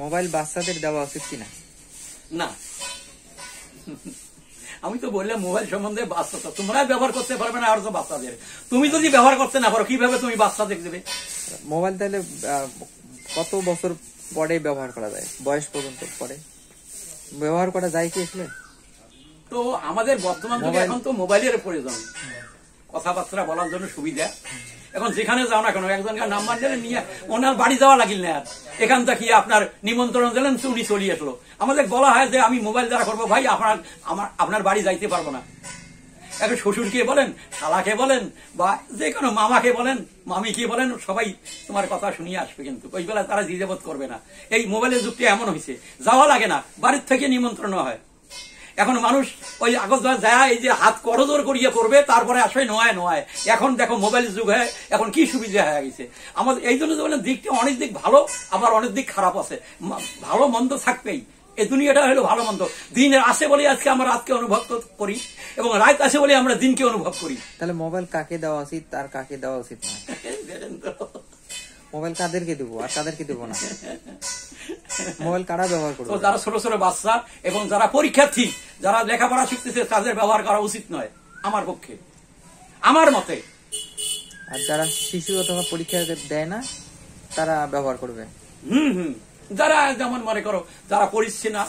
Mobile বাচ্চাদের দেওয়া উচিত কিনা? না, আমি তো বললাম মোবাইল সম্বন্ধে বাচ্চা তোমরা ব্যবহার করতে পারবে না, আর তো বাচ্চাদের তুমি যদি ব্যবহার করতে না পারো কিভাবে তুমি বাচ্চাদের দেবে মোবাইল? তাহলে কত বছর পরে ব্যবহার করা যায়? বয়স পর্যন্ত পরে ব্যবহার করা যায় কি আসলে? তো আমাদের বর্তমান যুগে এখন তো মোবাইলের প্রয়োজন, কথাবার্তা বলার জন্য সুবিধা। এখন যেখানে যাও না কেন একজনকার নাম্বার দিলেন নিয়ে ওনার বাড়ি যাওয়া লাগিল না, এখান থেকে আপনার নিমন্ত্রণ দিলেন উনি চলিয়ে আসলো। আমাদের বলা হয় যে আমি মোবাইল দ্বারা করবো, ভাই আপনার বাড়ি যাইতে পারবো না। এখন শ্বশুরকে বলেন, শালাকে বলেন, বা যে কোনো মামাকে বলেন, মামিকে বলেন, সবাই তোমার কথা শুনিয়ে আসবে, কিন্তু ওই বেলা তারা দ্বিধাবোধ করবে না। এই মোবাইলের যুগটি এমন হয়েছে, যাওয়া লাগে না, বাড়ির থেকে নিমন্ত্রণ হয়। এখন মানুষ ওই আগত যায় এই যে হাত করজোর করিয়ে করবে, তারপরে আসবে নয় নয়। এখন দেখো মোবাইল যুগ হয়, এখন কি সুবিধা হয়ে গেছে আমাদের। এই জন্য বলেন দিকটি অনেক দিক ভালো, আবার অনেক দিক খারাপ আছে। ভালো মন্দ থাকবেই, এই দুনিয়াটা হলো ভালো মন্দ। দিন আসে বলে আজকে আমরা রাতকে অনুভব করি, এবং রাত আসে বলে আমরা দিনকে অনুভব করি। তাহলে মোবাইল কাকে দেওয়া উচিত আর কাকে দেওয়া উচিত না? মোবাইল কাদেরকে দেবো আর কাদেরকে দেবো না? মোবাইল কারা ব্যবহার করবে? যারা ছোট ছোট বাচ্চা এবং যারা পরীক্ষার্থী, যারা লেখাপড়া শিখতেছে, তাদের ব্যবহার করা উচিত নয় আমার পক্ষে, আমার মতে। আর যারা শিশু অথবা পরীক্ষা দেয় না তারা ব্যবহার করবে। যারা যেমন মনে করো যারা পড়ছে না